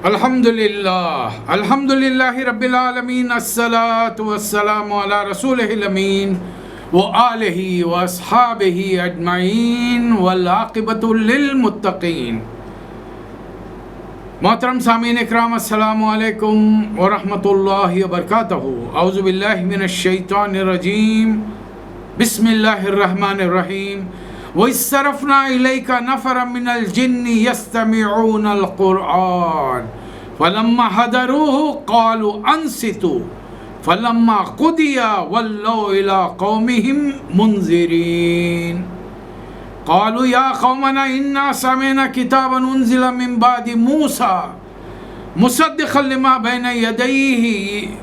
الحمدللہ رب العالمین، الصلاۃ والسلام علی رسولہ الامین وآلہ واصحابہ اجمعین والعاقبۃ للمتقین۔ محترم سامعین اکرام، السلام علیکم ورحمۃ اللہ وبرکاتہ۔ اعوذ باللہ من الشیطان الرجیم، بسم اللہ الرحمن الرحیم۔ وَإِذْ صَرَفْنَا إِلَيْكَ نَفَرًا مِنَ الْجِنِّ يَسْتَمِعُونَ الْقُرْآنَ فَلَمَّا حَضَرُوهُ قَالُوا أَنصِتُوا فَلَمَّا قُضِيَ وَلَّوْا إِلَىٰ قَوْمِهِمْ مُنذِرِينَ قَالُوا يَا قَوْمَنَا إِنَّا سَمِعْنَا كِتَابًا أُنزِلَ مِن بَعْدِ مُوسَىٰ مُصَدِّقًا لِمَا بَيْنَ يَدَيْهِ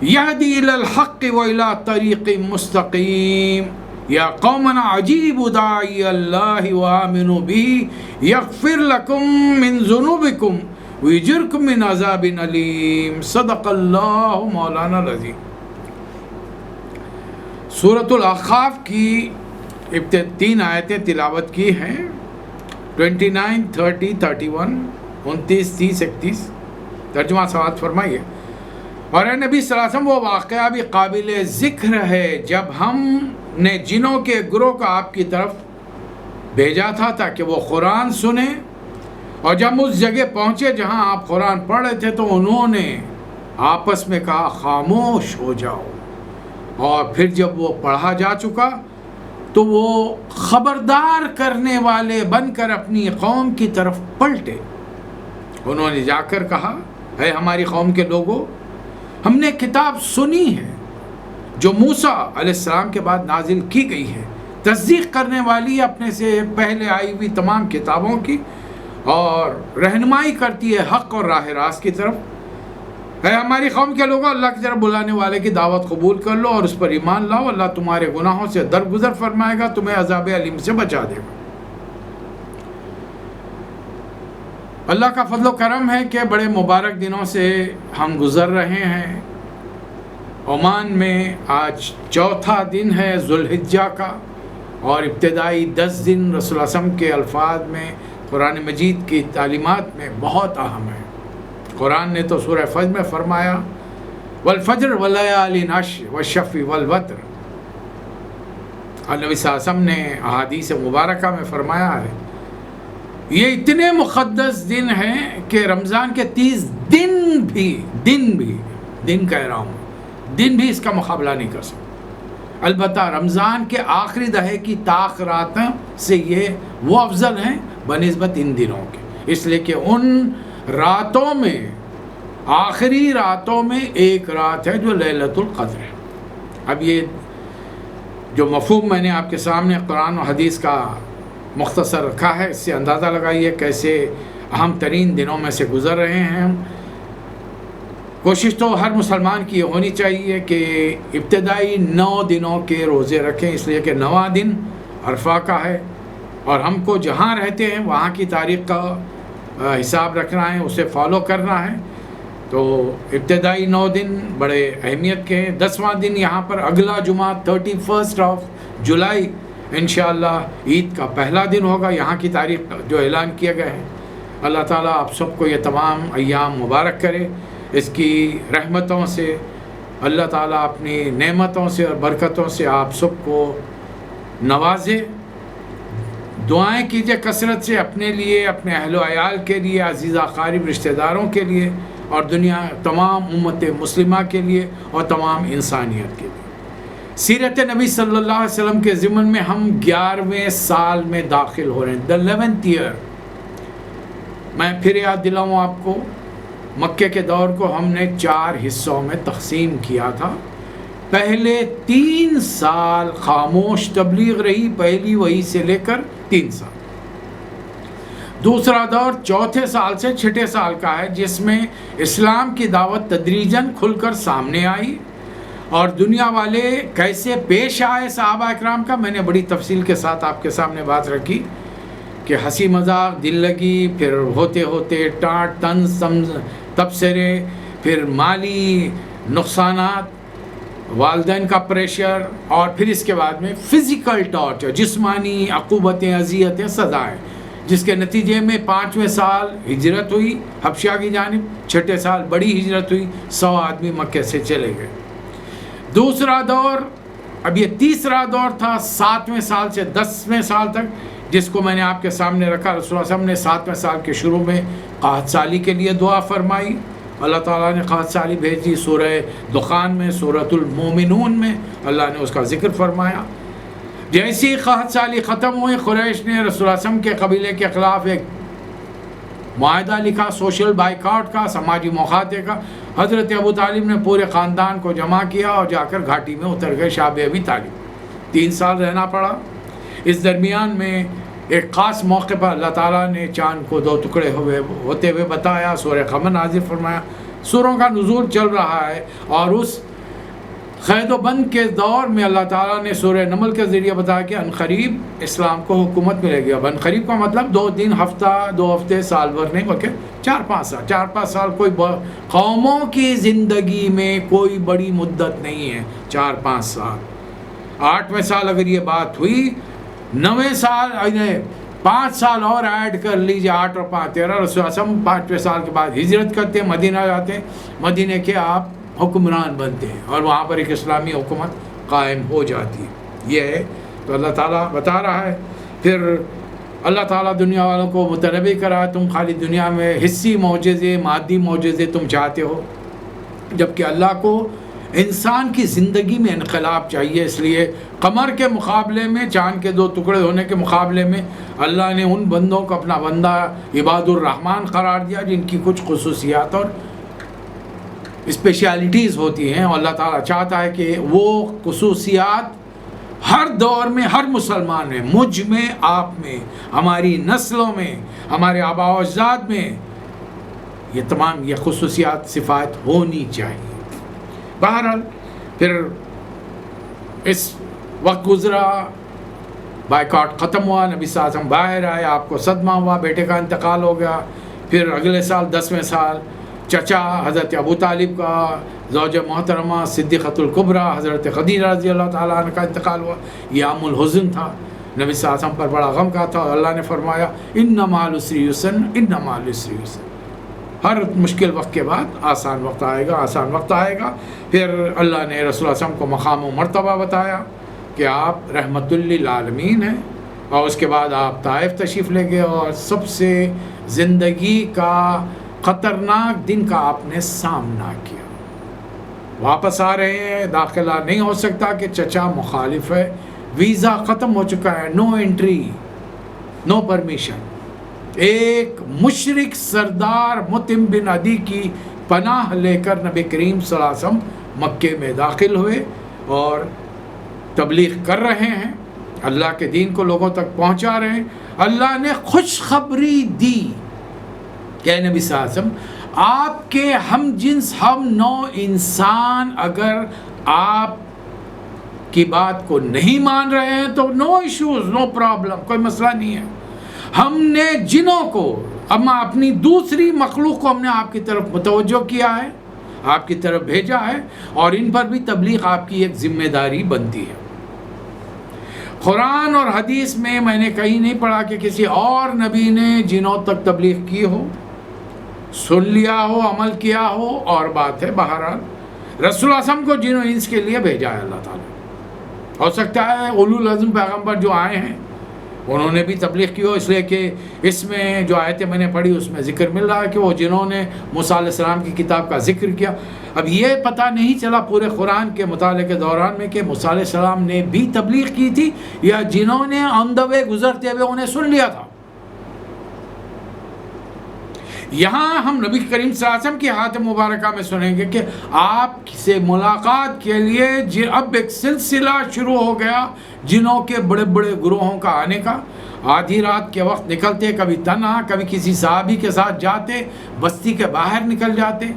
يهدي إلى الحق وإلى طريق مستقيم يا قومنا عجيبوا داعي الله وآمنوا به يغفر لكم من ذنوبكم ويجركم من عذاب أليم۔ صدق اللہ مولانا العظیم۔ سورۃ الاحقاف کی تین آیتیں تلاوت کی ہیں، 29، 30، 31، 29، 30، 31۔ ترجمہ سماعت فرمائیے۔ اور اے نبی صلی اللہ علیہ وسلم، وہ واقعہ بھی قابل ذکر ہے جب ہم نے جنوں کے گروہ کو آپ کی طرف بھیجا تھا تاکہ وہ قرآن سنیں، اور جب اس جگہ پہنچے جہاں آپ قرآن پڑھ رہے تھے تو انہوں نے آپس میں کہا خاموش ہو جاؤ، اور پھر جب وہ پڑھا جا چکا تو وہ خبردار کرنے والے بن کر اپنی قوم کی طرف پلٹے۔ انہوں نے جا کر کہا، اے ہماری قوم کے لوگوں، ہم نے کتاب سنی ہے جو موسیٰ علیہ السلام کے بعد نازل کی گئی ہے، تصدیق کرنے والی اپنے سے پہلے آئی ہوئی تمام کتابوں کی، اور رہنمائی کرتی ہے حق اور راہ راست کی طرف۔ اے ہماری قوم کے لوگوں، اللہ کی طرف بلانے والے کی دعوت قبول کر لو اور اس پر ایمان لاؤ، اللہ تمہارے گناہوں سے درگزر فرمائے گا، تمہیں عذاب علیم سے بچا دے گا۔ اللہ کا فضل و کرم ہے کہ بڑے مبارک دنوں سے ہم گزر رہے ہیں۔ عمان میں آج چوتھا دن ہے ذوالحجہ کا، اور ابتدائی 10 دن رسول اللہ صلی اللہ علیہ وسلم کے الفاظ میں، قرآن مجید کی تعلیمات میں بہت اہم ہے۔ قرآن نے تو سورہ فجر میں فرمایا والفجر ولیال عشر والشفع والوتر، اور نبی صلی اللہ علیہ وسلم نے احادیث مبارکہ میں فرمایا ہے یہ اتنے مقدس دن ہیں کہ رمضان کے 30 دن کہہ رہا ہوں، دن بھی اس کا مقابلہ نہیں کر سکتے۔ البتہ رمضان کے آخری دہے کی طاق راتوں سے یہ وہ افضل ہیں بنسبت ان دنوں کے، اس لیے کہ ان راتوں میں، آخری راتوں میں ایک رات ہے جو لیلۃ القدر ہے۔ اب یہ جو مفہوم میں نے آپ کے سامنے قرآن و حدیث کا مختصر رکھا ہے، اس سے اندازہ لگائیے کیسے اہم ترین دنوں میں سے گزر رہے ہیں ہم۔ کوشش تو ہر مسلمان کی یہ ہونی چاہیے کہ ابتدائی 9 دنوں کے روزے رکھیں، اس لیے کہ 9واں دن عرفہ کا ہے، اور ہم کو جہاں رہتے ہیں وہاں کی تاریخ کا حساب رکھنا ہے، اسے فالو کرنا ہے۔ تو ابتدائی 9 دن بڑے اہمیت کے ہیں۔ 10واں دن یہاں پر اگلا جمعہ 31 جولائی انشاءاللہ عید کا پہلا دن ہوگا، یہاں کی تاریخ جو اعلان کیا گیا ہے۔ اللہ تعالیٰ آپ سب کو یہ تمام ایام مبارک کرے، اس کی رحمتوں سے اللہ تعالیٰ اپنی نعمتوں سے اور برکتوں سے آپ سب کو نوازے۔ دعائیں کیجئے کثرت سے اپنے لیے، اپنے اہل و عیال کے لیے، عزیز اقارب رشتہ داروں کے لیے، اور دنیا تمام امت مسلمہ کے لیے اور تمام انسانیت کے لیے۔ سیرت نبی صلی اللہ علیہ وسلم کے ضمن میں ہم 11ویں سال میں داخل ہو رہے ہیں، the 11th year۔ میں پھر یاد دلاؤں آپ کو، مکے کے دور کو ہم نے 4 حصوں میں تقسیم کیا تھا۔ پہلے 3 سال خاموش تبلیغ رہی، پہلی وحی سے لے کر 3 سال۔ دوسرا دور 4تھے سال سے 6ٹھے سال کا ہے، جس میں اسلام کی دعوت تدریجاً کھل کر سامنے آئی، اور دنیا والے کیسے پیش آئے صحابہ اکرام کا میں نے بڑی تفصیل کے ساتھ آپ کے سامنے بات رکھی، کہ ہنسی مذاق، دل لگی، پھر ہوتے ہوتے ٹانٹ طنز تبصرے، پھر مالی نقصانات، والدین کا پریشر، اور پھر اس کے بعد میں فزیکل ٹارچر، جسمانی عقوبتیں، اذیتیں، سزائیں۔ جس کے نتیجے میں 5ویں سال ہجرت ہوئی حبشہ کی جانب، 6ٹھے سال بڑی ہجرت ہوئی، 100 آدمی مکے سے چلے گئے۔ دوسرا دور، اب یہ تیسرا دور تھا 7ویں سال سے 10ویں سال تک، جس کو میں نے آپ کے سامنے رکھا۔ رسول اللہ صلی اللہ علیہ وسلم نے 7ویں سال کے شروع میں قحط سالی کے لیے دعا فرمائی، اللہ تعالیٰ نے قحط سالی بھیجی۔ سورہ دخان میں، سورۃ المومنون میں اللہ نے اس کا ذکر فرمایا۔ جیسی ہی قحط سالی ختم ہوئی، قریش نے رسول اللہ صلی اللہ علیہ وسلم کے قبیلے کے خلاف ایک معاہدہ لکھا، سوشل بائیکاٹ کا، سماجی مخاطے کا۔ حضرت ابو طالب نے پورے خاندان کو جمع کیا اور جا کر گھاٹی میں اتر گئے، شاب ابی طالب۔ 3 سال رہنا پڑا۔ اس درمیان میں ایک خاص موقع پر اللہ تعالیٰ نے چاند کو 2 ٹکڑے ہوتے ہوئے بتایا، سورہ قمر نازل فرمایا۔ سوروں کا نزول چل رہا ہے، اور اس قید و بند کے دور میں اللہ تعالیٰ نے سورہ نمل کے ذریعے بتایا کہ عنقریب اسلام کو حکومت ملے گی۔ اب عنقریب کا مطلب 2 دن، ہفتہ، 2 ہفتے، سال بھر نہیں، بلکہ 4-5 سال۔ 4-5 سال کوئی قوموں کی زندگی میں کوئی بڑی مدت نہیں ہے، 4-5 سال۔ 8ویں سال اگر یہ بات ہوئی، 9ویں سال 5 سال اور ایڈ کر لیجیے، 8 اور 5 13۔ رسول اللہ 5ویں سال کے بعد ہجرت کرتے ہیں، مدینہ جاتے ہیں، مدینہ کے آپ حکمران بنتے ہیں، اور وہاں پر ایک اسلامی حکومت قائم ہو جاتی ہے۔ یہ ہے تو اللہ تعالیٰ بتا رہا ہے۔ پھر اللہ تعالیٰ دنیا والوں کو متنبی کرا، تم خالی دنیا میں حصی معجزے، مادی معجزے تم چاہتے ہو، جبکہ اللہ کو انسان کی زندگی میں انقلاب چاہیے۔ اس لیے قمر کے مقابلے میں، چاند کے 2 ٹکڑے ہونے کے مقابلے میں اللہ نے ان بندوں کو اپنا بندہ عباد الرحمن قرار دیا جن کی کچھ خصوصیات اور اسپیشلٹیز ہوتی ہیں، اور اللہ تعالیٰ چاہتا ہے کہ وہ خصوصیات ہر دور میں ہر مسلمان میں، مجھ میں، آپ میں، ہماری نسلوں میں، ہمارے آباء و اجداد میں، یہ تمام یہ خصوصیات صفات ہونی چاہیے۔ بہرحال پھر اس وقت گزرا، بائیکاٹ ختم ہوا، نبی صلی اللہ علیہ وسلم باہر آئے، آپ کو صدمہ ہوا، بیٹے کا انتقال ہو گیا۔ پھر اگلے سال 10ویں سال چچا حضرت ابو طالب کا، زوجہ محترمہ صدیقۃ الکبریٰ حضرت خدیجہ رضی اللہ تعالیٰ عنہ کا انتقال ہوا۔ یہ عام الحزن تھا، نبی صلی اللہ علیہ وسلم پر بڑا غم کا تھا، اور اللہ نے فرمایا ان مع العسر یسرا، ان مع العسر یسرا، ہر مشکل وقت کے بعد آسان وقت آئے گا، آسان وقت آئے گا۔ پھر اللہ نے رسول اللہ صلی اللہ علیہ وسلم کو مقام و مرتبہ بتایا کہ آپ رحمت للعالمین ہیں، اور اس کے بعد آپ طائف تشریف لے گئے، اور سب سے زندگی کا خطرناک دن کا آپ نے سامنا کیا۔ واپس آ رہے ہیں، داخلہ نہیں ہو سکتا کہ چچا مخالف ہے، ویزا ختم ہو چکا ہے، نو انٹری، نو پرمیشن۔ ایک مشرک سردار مطعم بن عدی کی پناہ لے کر نبی کریم صلی اللہ علیہ وسلم مکے میں داخل ہوئے اور تبلیغ کر رہے ہیں، اللہ کے دین کو لوگوں تک پہنچا رہے ہیں۔ اللہ نے خوشخبری دی کہ نبی صلی اللہ علیہ وسلم، آپ کے ہم جنس، ہم نو انسان اگر آپ کی بات کو نہیں مان رہے ہیں تو نو ایشوز، نو پرابلم، کوئی مسئلہ نہیں ہے۔ ہم نے جنوں کو، اما اپنی دوسری مخلوق کو ہم نے آپ کی طرف متوجہ کیا ہے، آپ کی طرف بھیجا ہے، اور ان پر بھی تبلیغ آپ کی ایک ذمہ داری بنتی ہے۔ قرآن اور حدیث میں نے کہیں نہیں پڑھا کہ کسی اور نبی نے جنوں تک تبلیغ کی ہو، سن لیا ہو، عمل کیا ہو، اور بات ہے۔ بہرحال رسول اللہ صلی اللہ علیہ وسلم کو جن و انس کے لیے بھیجا ہے اللہ تعالیٰ۔ ہو سکتا ہے اولو العزم پیغمبر جو آئے ہیں انہوں نے بھی تبلیغ کی ہو، اس لیے کہ اس میں جو آیتیں میں نے پڑھی اس میں ذکر مل رہا ہے کہ وہ جنہوں نے موسیٰ علیہ السلام کی کتاب کا ذکر کیا۔ اب یہ پتہ نہیں چلا پورے قرآن کے مطالعے کے دوران میں کہ موسیٰ علیہ السلام نے بھی تبلیغ کی تھی یا جنہوں نے آن دا وے گزرتے ہوئے انہیں سن لیا تھا۔ یہاں ہم نبی کریم صلی اللہ علیہ وسلم کی حیات مبارکہ میں سنیں گے کہ آپ سے ملاقات کے لیے اب ایک سلسلہ شروع ہو گیا جنوں کے بڑے بڑے گروہوں کا آنے کا۔ آدھی رات کے وقت نکلتے، کبھی تنہا، کبھی کسی صحابی کے ساتھ جاتے، بستی کے باہر نکل جاتے،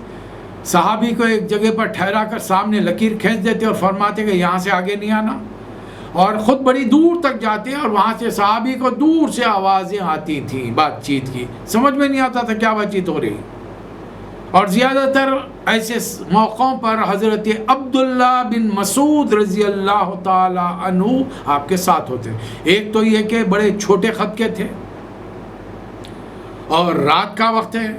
صحابی کو ایک جگہ پر ٹھہرا کر سامنے لکیر کھینچ دیتے اور فرماتے کہ یہاں سے آگے نہیں آنا، اور خود بڑی دور تک جاتے، اور وہاں سے صحابی کو دور سے آوازیں آتی تھیں بات چیت کی، سمجھ میں نہیں آتا تھا کیا بات چیت ہو رہی۔ اور زیادہ تر ایسے موقعوں پر حضرت عبداللہ بن مسعود رضی اللہ تعالی عنہ آپ کے ساتھ ہوتے ہیں۔ ایک تو یہ کہ بڑے چھوٹے خط کے تھے، اور رات کا وقت ہے،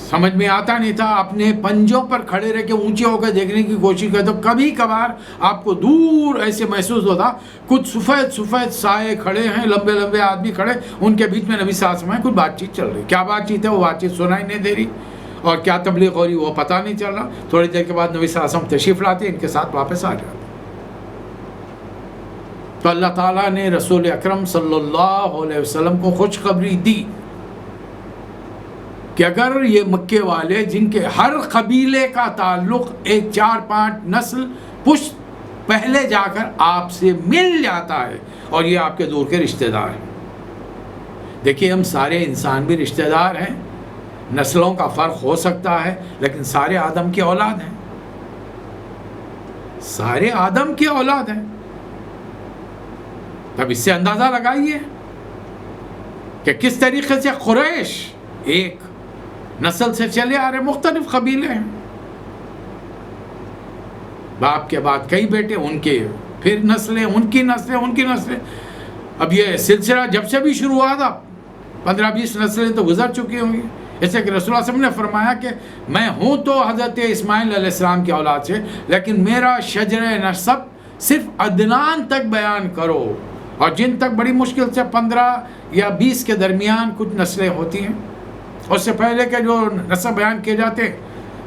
سمجھ میں آتا نہیں تھا، اپنے پنجوں پر کھڑے رہ کے اونچے ہو کے دیکھنے کی کوشش کرے تو کبھی کبھار آپ کو دور ایسے محسوس ہوتا کچھ سفید سائے کھڑے ہیں، لمبے لمبے آدمی کھڑے، ان کے بیچ میں نبی صلی اللہ علیہ وسلم کچھ بات چیت چل رہی. کیا بات چیت ہے وہ بات چیت سنائی نہیں دے رہی، اور کیا تبلیغ ہو رہی وہ پتہ نہیں چل رہا. تھوڑی دیر کے بعد نبی صلی اللہ علیہ وسلم تشریف لاتے، ان کے ساتھ واپس آ جاتے. تو اللہ تعالیٰ نے رسول اکرم صلی اللہ علیہ وسلم کو خوشخبری دی کہ اگر یہ مکے والے جن کے ہر قبیلے کا تعلق ایک 4-5 نسل پشت پہلے جا کر آپ سے مل جاتا ہے، اور یہ آپ کے دور کے رشتہ دار ہیں. دیکھیے ہم سارے انسان بھی رشتہ دار ہیں، نسلوں کا فرق ہو سکتا ہے لیکن سارے آدم کی اولاد ہیں، سارے آدم کی اولاد ہیں. تب اس سے اندازہ لگائیے کہ کس طریقے سے قریش ایک نسل سے چلے آ رہے، مختلف قبیلے ہیں، باپ کے بعد کئی بیٹے، ان کے پھر نسلیں، ان کی نسلیں. اب یہ سلسلہ جب سے بھی شروع ہوا تھا 15-20 نسلیں تو گزر چکی ہوں گی. جیسے کہ رسول اللہ صلی اللہ علیہ وسلم نے فرمایا کہ میں ہوں تو حضرت اسماعیل علیہ السلام کی اولاد سے، لیکن میرا شجر نسب صرف عدنان تک بیان کرو، اور جن تک بڑی مشکل سے 15 یا 20 کے درمیان کچھ نسلیں ہوتی ہیں. اس سے پہلے کے جو نسب بیان کیے جاتے رسول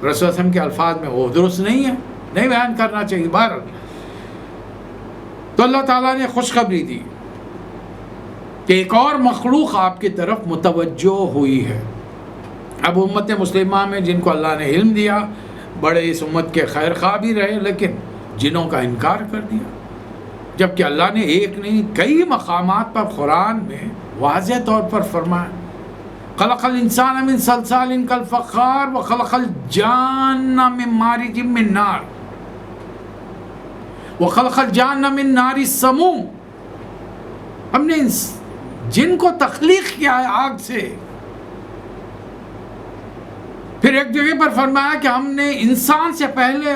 اللہ صلی اللہ علیہ وسلم کے الفاظ میں وہ درست نہیں ہے، نہیں بیان کرنا چاہیے. بہرحال تو اللہ تعالیٰ نے خوشخبری دی کہ ایک اور مخلوق آپ کی طرف متوجہ ہوئی ہے. اب امت مسلمہ میں جن کو اللہ نے علم دیا، بڑے اس امت کے خیر خواہ بھی رہے، لیکن جنوں کا انکار کر دیا. جبکہ اللہ نے ایک نہیں کئی مقامات پر قرآن میں واضح طور پر فرمایا خلق الانسان من صلصال کالفخار وخلق الجان من مارج من نار وخلق الجان من نار السموم. ہم نے جن کو تخلیق کیا ہے آگ سے. پھر ایک جگہ پر فرمایا کہ ہم نے انسان سے پہلے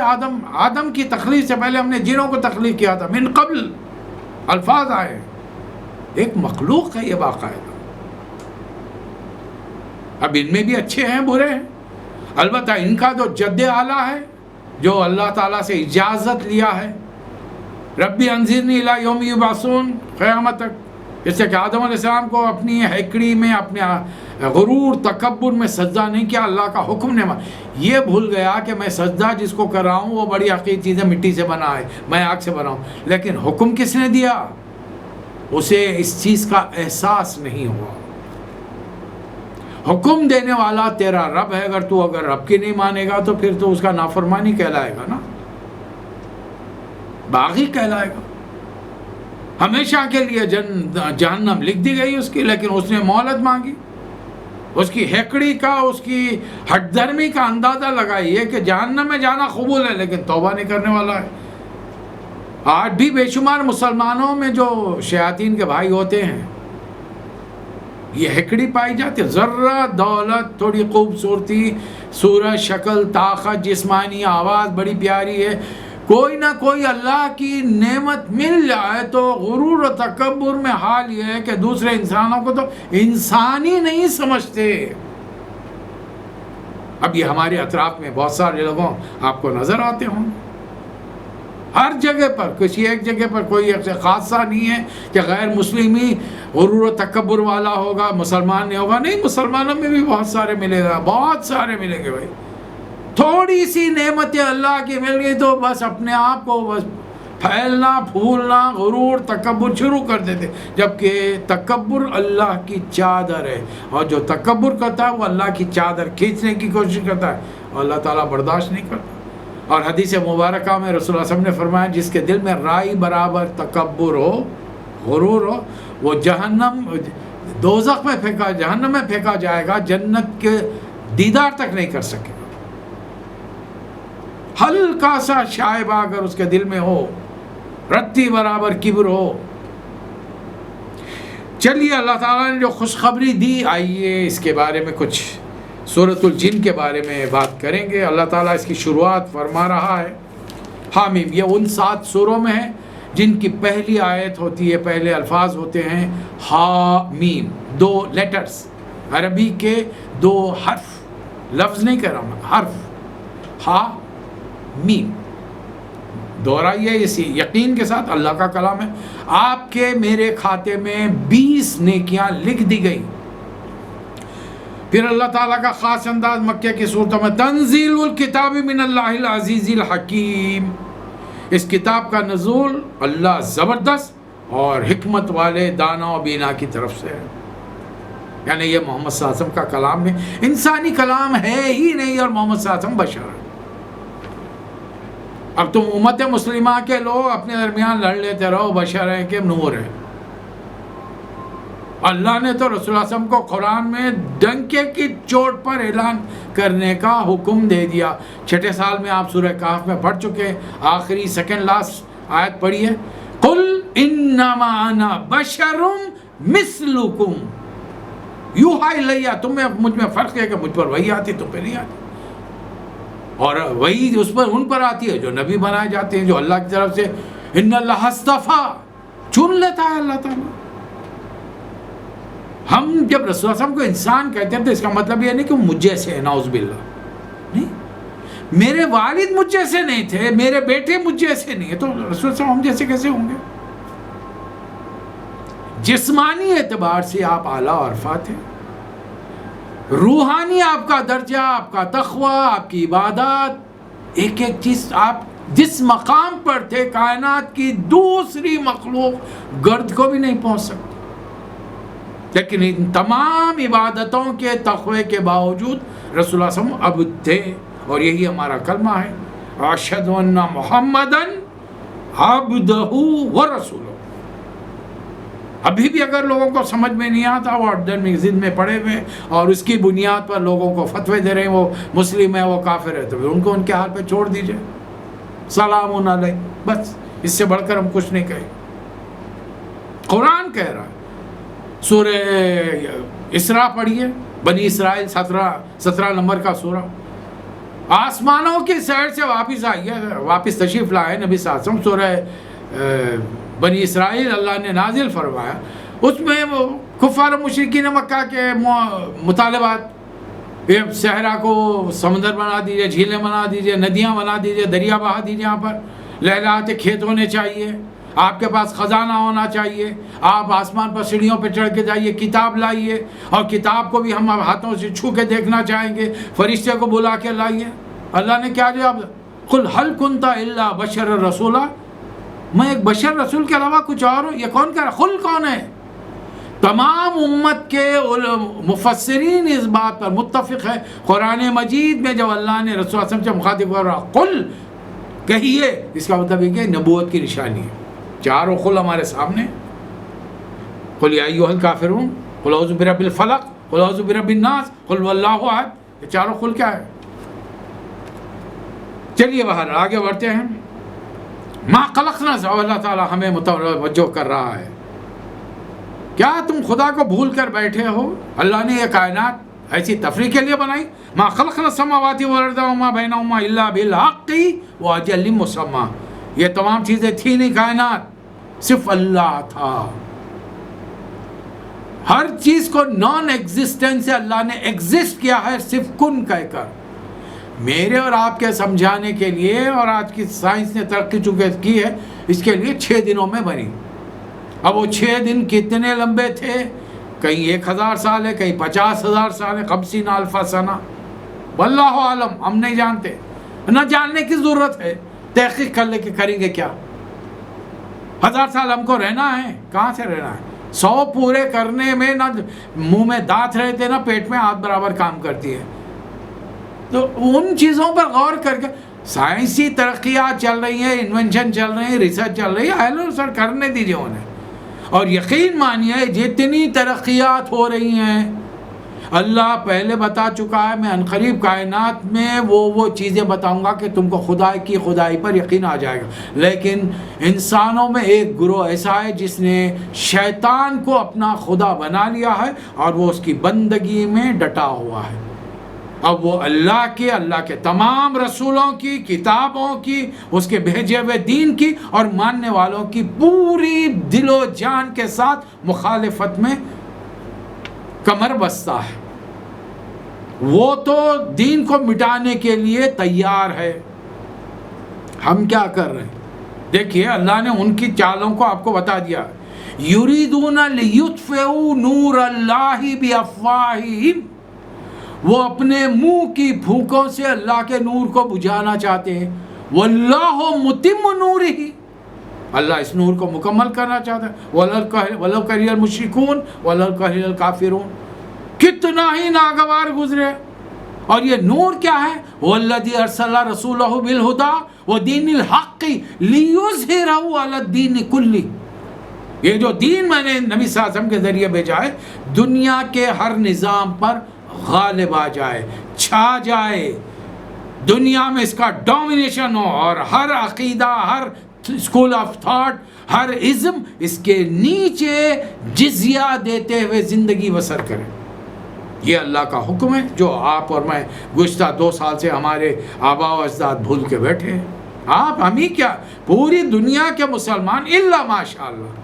آدم کی تخلیق سے پہلے ہم نے جنوں کو تخلیق کیا تھا. من قبل الفاظ آئے، ایک مخلوق ہے یہ باقاعدہ. اب ان میں بھی اچھے ہیں برے ہیں، البتہ ان کا جو جد اعلیٰ ہے جو اللہ تعالیٰ سے اجازت لیا ہے، ربی انذرنی الی یوم یبعثون، قیامت تک. اس سے کہ آدم علیہ السلام کو اپنی ہیکڑی میں، اپنے غرور تکبر میں سجدہ نہیں کیا، اللہ کا حکم نے یہ بھول گیا کہ میں سجدہ جس کو کر رہا ہوں وہ بڑی حقیقی چیزیں مٹی سے بنا ہے، میں آگ سے بنا ہوں. لیکن حکم کس نے دیا؟ اسے اس چیز کا احساس نہیں ہوا. حکم دینے والا تیرا رب ہے، اگر رب کی نہیں مانے گا تو پھر تو اس کا نافرمانی کہلائے گا نا، باغی کہلائے گا. ہمیشہ کے لیے جہنم لکھ دی گئی اس کی، لیکن اس نے مہلت مانگی. اس کی ہیکڑی کا، اس کی ہٹ درمی کا اندازہ لگائیے کہ جہنم میں جانا قبول ہے لیکن توبہ نہیں کرنے والا ہے. آج بھی بے شمار مسلمانوں میں جو شیاطین کے بھائی ہوتے ہیں یہ ہیکڑی پائی جاتی ہے. ذرہ دولت، تھوڑی خوبصورتی، صورت، شکل، طاقت، جسمانی آواز بڑی پیاری ہے، کوئی نہ کوئی اللہ کی نعمت مل جائے تو غرور و تکبر میں حال یہ ہے کہ دوسرے انسانوں کو تو انسان ہی نہیں سمجھتے. اب یہ ہمارے اطراف میں بہت سارے لوگوں آپ کو نظر آتے ہوں، ہر جگہ پر، کسی ایک جگہ پر کوئی ایک خاصہ نہیں ہے کہ غیر مسلمی غرور و تکبر والا ہوگا، مسلمان نہیں ہوگا. نہیں، مسلمانوں میں بھی بہت سارے ملے گا، بہت سارے ملیں گے. بھائی تھوڑی سی نعمتیں اللہ کی مل گئی تو بس اپنے آپ کو بس پھیلنا، پھولنا، غرور تکبر شروع کر دیتے. جبکہ تکبر اللہ کی چادر ہے، اور جو تکبر کرتا ہے وہ اللہ کی چادر کھینچنے کی کوشش کرتا ہے، اور اللہ تعالیٰ برداشت نہیں کرتا. اور حدیث مبارکہ میں رسول اللہ صلی اللہ علیہ وسلم نے فرمایا جس کے دل میں رائی برابر تکبر ہو، غرور ہو، وہ دوزخ میں جہنم میں پھینکا جائے گا، جنت کے دیدار تک نہیں کر سکے. ہلکا سا شائبہ اگر اس کے دل میں ہو، رتی برابر کبر ہو. چلیے اللہ تعالیٰ نے جو خوشخبری دی، آئیے اس کے بارے میں کچھ سورۃ الجن کے بارے میں بات کریں گے. اللہ تعالیٰ اس کی شروعات فرما رہا ہے حامیم. یہ ان 7 سوروں میں ہے جن کی پہلی آیت ہوتی ہے، پہلے الفاظ ہوتے ہیں حامیم، 2 لیٹرز. عربی کے 2 حرف، لفظ نہیں کہہ رہا میں، حرف، ہا میم، دہرائیے اسی یقین کے ساتھ، اللہ کا کلام ہے، آپ کے میرے کھاتے میں 20 نیکیاں لکھ دی گئی۔ پھر اللہ تعالیٰ کا خاص انداز مکہ کی صورتوں میں، تنزیل الکتاب من اللہ العزیز الحکیم، اس کتاب کا نزول اللہ زبردست اور حکمت والے دانا و بینا کی طرف سے ہے۔ یعنی یہ محمد صلی اللہ علیہ وسلم کا کلام ہے، انسانی کلام ہے ہی نہیں، اور محمد صلی اللہ علیہ وسلم بشر ہے۔ اب تم امت مسلمہ کے لوگ اپنے درمیان لڑ لیتے رہو بشر ہے کہ نور ہے۔ اللہ نے تو رسول اللہ علیہ وسلم کو قرآن میں ڈنکے کی چوٹ پر اعلان کرنے کا حکم دے دیا۔ 6 سال میں آپ سورہ کہف میں پڑھ چکے، آخری سیکنڈ لاسٹ آیت پڑھی ہے، قل انما انا بشر مثلکم یوحی الی، مجھ میں فرق ہے کہ مجھ پر وحی آتی، تم پہ نہیں آتی، اور وہی اس پر ان پر آتی ہے جو نبی بنائے جاتے ہیں، جو اللہ کی طرف سے ان اللہ اصطفیٰ چن لیتا ہے اللہ تعالیٰ۔ ہم جب رسول اللہ علیہ وسلم کو انسان کہتے ہیں تو اس کا مطلب یہ نہیں کہ مجھ جیسے ہیں، نعوذ باللہ، نہیں، میرے والد مجھ جیسے نہیں تھے، میرے بیٹے مجھ جیسے نہیں ہیں، تو رسول اللہ علیہ وسلم ہم جیسے کیسے ہوں گے؟ جسمانی اعتبار سے آپ اعلیٰ اور عرفات ہیں، روحانی آپ کا درجہ، آپ کا تقویٰ، آپ کی عبادات، ایک ایک چیز، آپ جس مقام پر تھے کائنات کی دوسری مخلوق گرد کو بھی نہیں پہنچ سکتی، لیکن ان تمام عبادتوں کے تقوی کے باوجود رسول اللہ صلی اللہ علیہ وسلم عبد تھے، اور یہی ہمارا کلمہ ہے، اشہد ان محمدً عبدہ ورسولہ۔ ابھی بھی اگر لوگوں کو سمجھ میں نہیں آتا، وہ اردن میں ضد میں پڑے ہوئے اور اس کی بنیاد پر لوگوں کو فتوے دے رہے ہیں وہ مسلم ہے، وہ کافر ہے، تو ان کو ان کے حال پہ چھوڑ دیجئے، سلام علیہ، بس اس سے بڑھ کر ہم کچھ نہیں کہیں۔ قرآن کہہ رہا ہے، سورہ اسراء پڑھیے، بنی اسرائیل 17 نمبر کا سورہ، آسمانوں کی سیر سے واپس آئیے، واپس تشریف لائے نبی صلی اللہ علیہ وسلم، سورہ بنی اسرائیل اللہ نے نازل فرمایا، اس میں وہ کفار مشرکین مکہ کے مطالبات، یہ صحرا کو سمندر بنا دیجئے، جھیلیں بنا دیجئے، ندیاں بنا دیجئے، دریا بہا دیجئے، یہاں پر لہلاتے کھیت ہونے چاہیے، آپ کے پاس خزانہ ہونا چاہیے، آپ آسمان پر سیڑھیوں پہ چڑھ کے جائیے، کتاب لائیے، اور کتاب کو بھی ہم ہاتھوں سے چھو کے دیکھنا چاہیں گے، فرشتے کو بلا کے لائیے۔ اللہ نے کیا جواب دیا؟ قل هل كنت الا بشر رسولا، میں ایک بشر رسول کے علاوہ کچھ اور ہوں؟ یہ کون کہہ رہا؟ خل کون ہے؟ تمام امت کے مفسرین اس بات پر متفق ہے، قرآن مجید میں جب اللہ نے رسول صلی اللہ علیہ وسلم سے مخاطب کر رہا قل کہیے، اس کا مطلب یہ کہ نبوت کی نشانی ہے۔ چاروں قل ہمارے سامنے، قل یا ایھا الکافرون، قل اعوذ برب الفلق، قل اعوذ برب الناس، قل واللہ احد، یہ چاروں قل کیا ہے؟ چلیے باہر آگے بڑھتے ہیں۔ ما خلقنا، اللہ تعالیٰ ہمیں متوجہ کر رہا ہے، کیا تم خدا کو بھول کر بیٹھے ہو؟ اللہ نے یہ کائنات ایسی تفریح کے لیے بنائی، ما خلقنا السماوات والارض وما بینہما الا بالحق واجل مسمى، یہ تمام چیزیں تھی نہیں کائنات، صرف اللہ تھا۔ ہر چیز کو نان ایگزسٹنس سے اللہ نے ایگزسٹ کیا ہے صرف کن کہہ کر۔ میرے اور آپ کے سمجھانے کے لیے، اور آج کی سائنس نے ترقی چونکہ کی ہے، اس کے لیے 6 دنوں میں بنی۔ اب وہ 6 دن کتنے لمبے تھے؟ کہیں 1000 سال ہے، کہیں 50,000 سال ہے، 50,000 سنہ، واللہ عالم، ہم نہیں جانتے، نہ جاننے کی ضرورت ہے، تحقیق کر لے کے کریں گے کیا؟ 1000 سال ہم کو رہنا ہے، کہاں سے رہنا ہے؟ 100 پورے کرنے میں نہ منہ میں دانت رہتے نہ پیٹ میں ہاتھ برابر کام کرتی ہے۔ تو ان چیزوں پر غور کر کے سائنسی ترقیات چل رہی ہیں، انوینشن چل رہی ہیں، ریسرچ چل رہی ہے، اہل سر کرنے دیجیے انہیں، اور یقین مانیے جتنی ترقیات ہو رہی ہیں اللہ پہلے بتا چکا ہے، میں عنقریب کائنات میں وہ چیزیں بتاؤں گا کہ تم کو خدا کی خدائی پر یقین آ جائے گا۔ لیکن انسانوں میں ایک گروہ ایسا ہے جس نے شیطان کو اپنا خدا بنا لیا ہے اور وہ اس کی بندگی میں ڈٹا ہوا ہے۔ اب وہ اللہ کے تمام رسولوں کی، کتابوں کی، اس کے بھیجے ہوئے دین کی اور ماننے والوں کی پوری دل و جان کے ساتھ مخالفت میں کمر بستہ ہے۔ وہ تو دین کو مٹانے کے لیے تیار ہے. ہم کیا کر رہے ہیں؟ دیکھیے اللہ نے ان کی چالوں کو آپ کو بتا دیا. یریدون لیطفئوا نور اللہ بافواہہم، وہ اپنے منہ کی پھونکوں سے اللہ کے نور کو بجھانا چاہتے ہیں. واللہ متم نورہ، اللہ اس نور کو مکمل کرنا چاہتا ہے. ولو کرہ المشرکون ولو کرہ الکافرون. کتنا ہی ناگوار گزرے. اور یہ نور کیا ہے؟ والذی ارسل رسولہ بالہدی ودین الحق لیظہرہ علی الدین کلہ. یہ جو دین میں نے نبی صلی اللہ علیہ وسلم کے ذریعے بھیجا ہے، دنیا کے ہر نظام پر غالب آ جائے، چھا جائے، دنیا میں اس کا ڈومینیشن ہو، اور ہر عقیدہ، ہر اسکول آف تھاٹ، ہر ازم اس کے نیچے جزیہ دیتے ہوئے زندگی بسر کرے. یہ اللہ کا حکم ہے جو آپ اور میں گزشتہ 2 سال سے ہمارے آباء و اجداد بھول کے بیٹھے ہیں. آپ ہم ہی کیا، پوری دنیا کے مسلمان الا ماشاء اللہ.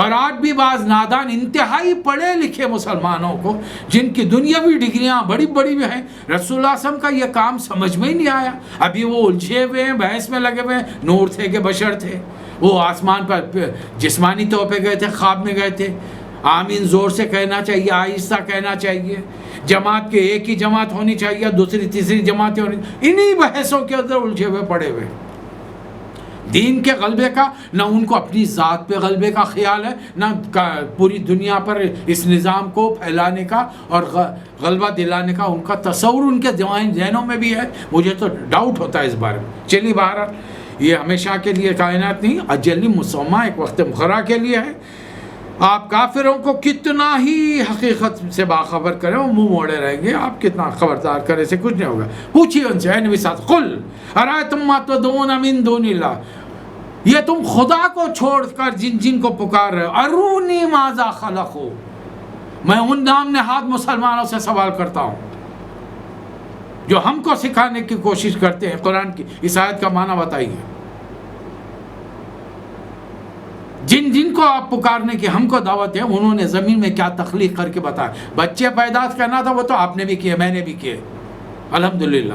اور آج بھی بعض نادان انتہائی پڑھے لکھے مسلمانوں کو جن کی دنیاوی ڈگریاں بڑی بڑی بھی ہیں، رسول اللہ صلی اللہ علیہ وسلم کا یہ کام سمجھ میں ہی نہیں آیا. ابھی وہ الجھے ہوئے ہیں، بحث میں لگے ہوئے ہیں. نور تھے کہ بشر تھے؟ وہ آسمان پر جسمانی طور پہ گئے تھے، خواب میں گئے تھے؟ آمین زور سے کہنا چاہیے، آہستہ کہنا چاہیے؟ جماعت کے ایک ہی جماعت ہونی چاہیے، دوسری تیسری جماعتیں ہونی؟ انہی بحثوں کے اندر الجھے ہوئے پڑے ہوئے. دین کے غلبے کا نہ ان کو اپنی ذات پہ غلبے کا خیال ہے، نہ پوری دنیا پر اس نظام کو پھیلانے کا اور غلبہ دلانے کا ان کا تصور ان کے ذہنوں میں بھی ہے. مجھے تو ڈاؤٹ ہوتا ہے اس بارے میں. چلیے بہرحال یہ ہمیشہ کے لیے کائنات نہیں، اجل مسمى ایک وقت مقررہ کے لیے ہے. آپ کافروں کو کتنا ہی حقیقت سے باخبر کریں، وہ منہ موڑے رہیں گے. آپ کتنا خبردار کرنے سے کچھ نہیں ہوگا. پوچھیے ان سے، اے نبی صاحب، قل ارأیتم ما تدعون من دون اللہ، یہ تم خدا کو چھوڑ کر جن کو پکار رہے ہو، ارونی ماذا خلقو، میں ان نام نہاد مسلمانوں سے سوال کرتا ہوں جو ہم کو سکھانے کی کوشش کرتے ہیں. قرآن کی اس آیت کا معنی بتائیے. جن کو آپ پکارنے کی ہم کو دعوت ہے، انہوں نے زمین میں کیا تخلیق کر کے بتایا. بچے پیدا کرنا تھا وہ تو آپ نے بھی کیے، میں نے بھی کیے، الحمدللہ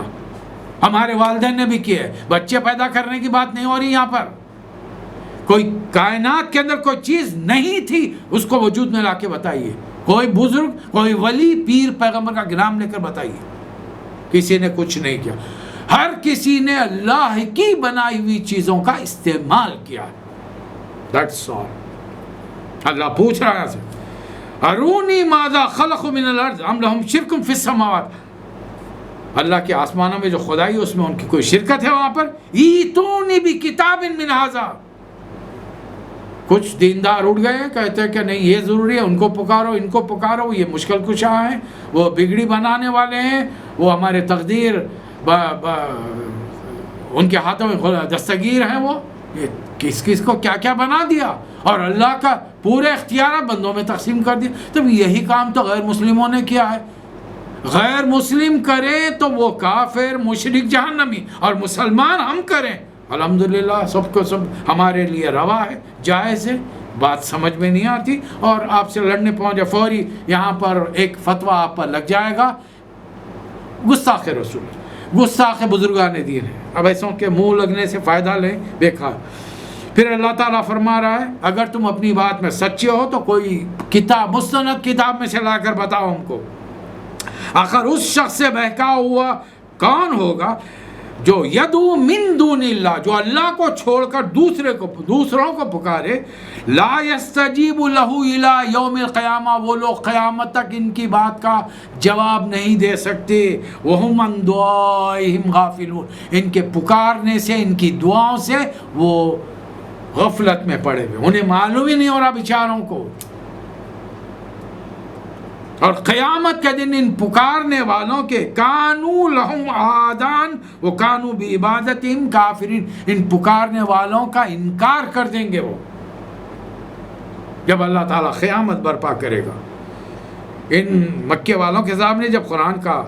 ہمارے والدین نے بھی کیے. بچے پیدا کرنے کی بات نہیں ہو رہی یہاں پر. کوئی کائنات کے اندر کوئی چیز نہیں تھی، اس کو وجود میں لا کے بتائیے. کوئی بزرگ، کوئی ولی، پیر، پیغمبر کا نام لے کر بتائیے. کسی نے کچھ نہیں کیا. ہر کسی نے اللہ کی بنائی ہوئی چیزوں کا استعمال کیا. That's all. اللہ پوچھ رہا ہے ارونی ماذا خلقوا من الارض ام لهم شرک فی السماوات. اللہ کے آسمانوں میں جو خدائی اس میں ان کی کوئی شرکت ہے وہاں پر. ایتونی بکتاب من ھذا. کچھ دیندار اٹھ گئے ہیں، کہتے ہیں کہ نہیں یہ ضروری ہے، ان کو پکارو، ان کو پکارو، یہ مشکل کشا ہیں، وہ بگڑی بنانے والے ہیں، وہ ہمارے تقدیر ان کے ہاتھوں میں دستگیر ہیں. وہ کس کو کیا کیا بنا دیا اور اللہ کا پورے اختیارات بندوں میں تقسیم کر دیا. تو یہی کام تو غیر مسلموں نے کیا ہے. غیر مسلم کرے تو وہ کافر، مشرک، جہنمی، اور مسلمان ہم کریں الحمدللہ سب کو سب ہمارے لیے روا ہے، جائز ہے. بات سمجھ میں نہیں آتی اور آپ سے لڑنے پہنچے فوری یہاں پر ایک فتویٰ آپ پر لگ جائے گا. گستاخ رسول، گستاخ بزرگان دین ہے. اب ایسوں کے منہ لگنے سے فائدہ لیں بیکار. پھر اللہ تعالیٰ فرما رہا ہے اگر تم اپنی بات میں سچے ہو تو کوئی کتاب، مستند کتاب میں سے لا کر بتاؤ ہم کو. آخر اس شخص سے بہکا ہوا کون ہوگا جو یدعو من دون اللہ، جو اللہ کو چھوڑ کر دوسروں کو پکارے. لا یستجیب لہ الی یوم القیامہ، وہ لوگ قیامت تک ان کی بات کا جواب نہیں دے سکتے. وہم عن دعائہم غافلون، ان کے پکارنے سے، ان کی دعاؤں سے وہ غفلت میں پڑے ہوئے، انہیں معلوم ہی نہیں ہو رہا بیچاروں کو. اور قیامت کے دن ان پکارنے والوں کے کانوا لہم آذان وکانوا بعبادتہم کافرین، ان پکارنے والوں کا انکار کر دیں گے وہ جب اللہ تعالیٰ قیامت برپا کرے گا. ان مکے والوں کے سامنے جب قرآن کا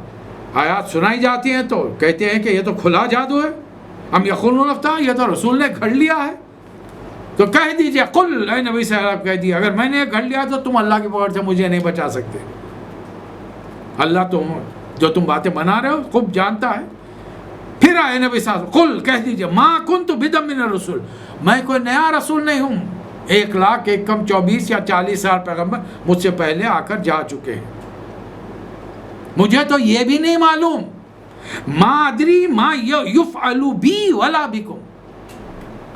آیات سنائی جاتی ہیں تو کہتے ہیں کہ یہ تو کھلا جادو ہے. ہم یقولون افترا، یہ تو رسول نے گھڑ لیا ہے. تو کہہ دیجئے، قل، اے نبی صاحب کہہ دیجئے اگر میں نے گھڑ لیا تو تم اللہ کی پکڑ سے مجھے نہیں بچا سکتے. اللہ تو جو تم باتیں بنا رہے ہو خوب جانتا ہے. پھر آئے نبی صلی اللہ علیہ وسلم، قل کہہ دیجئے ما کنت بدعا من الرسول، میں کوئی نیا رسول نہیں ہوں. 1,00,000 یا 40 سال پیغمبر مجھ سے پہلے آ کر جا چکے ہیں. مجھے تو یہ بھی نہیں معلوم، ما ادری ما یفعل بی ولا بکم،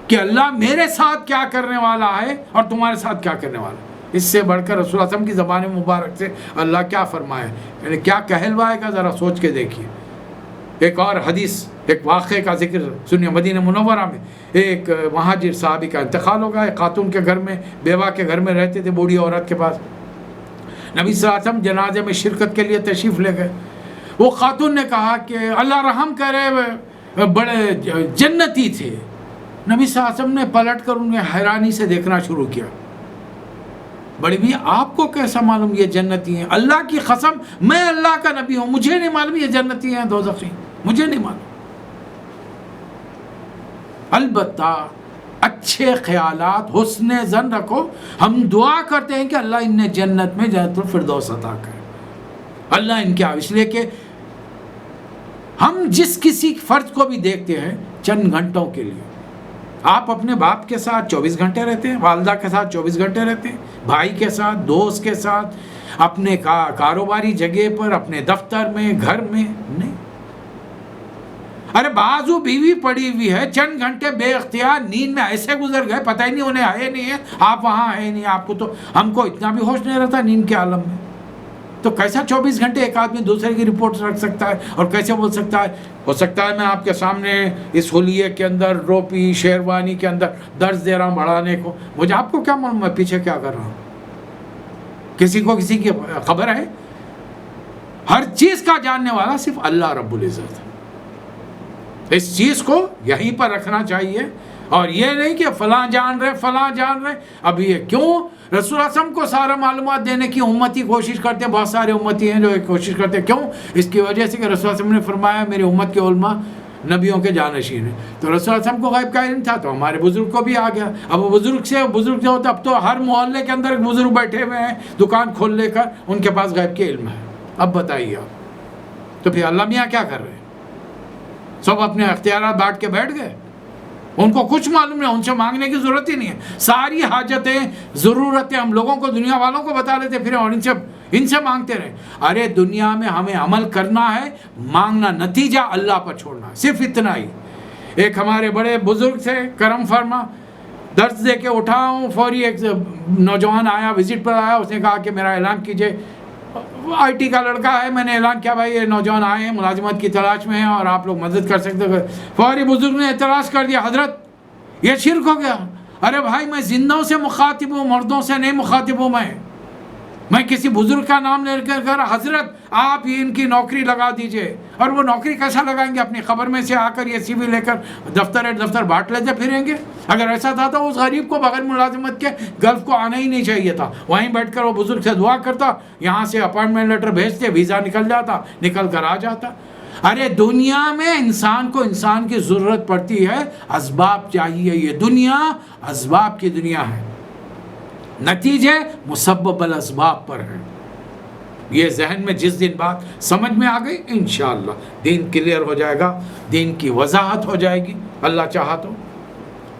کہ اللہ میرے ساتھ کیا کرنے والا ہے اور تمہارے ساتھ کیا کرنے والا ہے. اس سے بڑھ کر رسول اللہ صلی اللہ علیہ وسلم کی زبان مبارک سے اللہ کیا فرمائے، یعنی کیا کہلوائے گا، ذرا سوچ کے دیکھیے. ایک اور حدیث، ایک واقعے کا ذکر سنیے. مدینہ منورہ میں ایک مہاجر صحابی کا انتقال ہو گیا. ایک خاتون کے گھر میں، بیوہ کے گھر میں رہتے تھے، بوڑھی عورت کے پاس. نبی صلی اللہ علیہ وسلم جنازے میں شرکت کے لیے تشریف لے گئے. وہ خاتون نے کہا کہ اللہ رحم کرے، بڑے جنتی تھے. نبی صلی اللہ علیہ وسلم نے پلٹ کر انہیں حیرانی سے دیکھنا شروع کیا. بڑی بھی آپ کو کیسا معلوم یہ جنتی ہیں؟ اللہ کی قسم میں اللہ کا نبی ہوں، مجھے نہیں معلوم یہ جنتی ہیں دوزخی، مجھے نہیں معلوم. البتہ اچھے خیالات، حسن ظن رکھو. ہم دعا کرتے ہیں کہ اللہ انہیں جنت میں جنت الفردوس عطا کرے. اللہ ان کے اس لیے کہ ہم جس کسی فرد کو بھی دیکھتے ہیں چند گھنٹوں کے لیے. آپ اپنے باپ کے ساتھ 24 گھنٹے رہتے ہیں، والدہ کے ساتھ 24 گھنٹے رہتے ہیں، بھائی کے ساتھ، دوست کے ساتھ، اپنے کاروباری جگہ پر، اپنے دفتر میں، گھر میں نہیں. ارے بازو بیوی پڑی ہوئی ہے، چند گھنٹے بے اختیار نیند میں ایسے گزر گئے، پتہ ہی نہیں انہیں آئے نہیں ہے، آپ وہاں آئے نہیں. آپ کو تو، ہم کو اتنا بھی ہوش نہیں رہتا نیند کے عالم میں. تو کیسا 24 گھنٹے ایک آدمی دوسرے کی رپورٹ رکھ سکتا ہے اور کیسے بول سکتا ہے؟ ہو سکتا ہے میں آپ کے سامنے اس حلیے کے اندر، روپی شیروانی کے اندر درس دے رہا ہوں بڑھانے کو، مجھے آپ کو کیا معلوم میں پیچھے کیا کر رہا ہوں؟ کسی کو کسی کی خبر ہے؟ ہر چیز کا جاننے والا صرف اللہ رب العزت ہے. اس چیز کو یہیں پر رکھنا چاہیے، اور یہ نہیں کہ فلاں جان رہے فلاں جان رہے. اب یہ کیوں رسول اللہ صلی اللہ علیہ وسلم کو سارا معلومات دینے کی امتی کوشش کرتے ہیں؟ بہت سارے امتی ہیں جو کوشش کرتے ہیں. کیوں؟ اس کی وجہ سے کہ رسول اللہ صلی اللہ علیہ وسلم نے فرمایا میری امت کے علماء نبیوں کے جانشین ہیں. تو رسول اللہ صلی اللہ علیہ وسلم کو غیب کا علم تھا، تو ہمارے بزرگ کو بھی آ گیا. اب وہ بزرگ سے جو ہوتا، اب تو ہر محلے کے اندر بزرگ بیٹھے ہوئے ہیں دکان کھول لے کر، ان کے پاس غیب کے علم ہے. اب بتائیے آپ، تو پھر اللہ میاں کیا کر رہے ہیں؟ سب اپنے اختیارات بانٹ کے بیٹھ گئے. ان کو کچھ معلوم نہیں، ان سے مانگنے کی ضرورت ہی نہیں ہے. ساری حاجتیں، ضرورتیں ہم لوگوں کو، دنیا والوں کو بتا لیتے پھر، اور ان سے مانگتے رہے. ارے دنیا میں ہمیں عمل کرنا ہے، مانگنا نتیجہ اللہ پر چھوڑنا ہے، صرف اتنا ہی. ایک ہمارے بڑے بزرگ تھے، کرم فرما، درس دے کے اٹھا ہوں، فوری ایک نوجوان آیا، وزٹ پر آیا، اس نے کہا کہ میرا اعلان کیجئے. آئی ٹی کا لڑکا ہے. میں نے اعلان کیا بھائی یہ نوجوان آئے ہیں، ملازمت کی تلاش میں ہیں اور آپ لوگ مدد کر سکتے ہیں. فوری بزرگ نے اعتراض کر دیا، حضرت یہ شرک ہو گیا. ارے بھائی میں زندوں سے مخاطب ہوں، مردوں سے نہیں مخاطب ہوں. میں کسی بزرگ کا نام لے کر حضرت آپ ہی ان کی نوکری لگا دیجئے. اور وہ نوکری کیسا لگائیں گے؟ اپنی خبر میں سے آ کر یہ سی وی لے کر دفتر بانٹ لیتے پھریں گے. اگر ایسا تھا تو اس غریب کو بغیر ملازمت کے گلف کو آنا ہی نہیں چاہیے تھا. وہیں بیٹھ کر وہ بزرگ سے دعا کرتا، یہاں سے اپائنٹمنٹ لیٹر بھیجتے، ویزا نکل جاتا، نکل کر آ جاتا. ارے دنیا میں انسان کو انسان کی ضرورت پڑتی ہے، اسباب چاہیے. یہ دنیا اسباب کی دنیا ہے، نتیجے مسبب الاسباب پر ہیں. یہ ذہن میں جس دن بات سمجھ میں آ گئی، انشاءاللہ دین کلیئر ہو جائے گا، دین کی وضاحت ہو جائے گی، اللہ چاہا تو.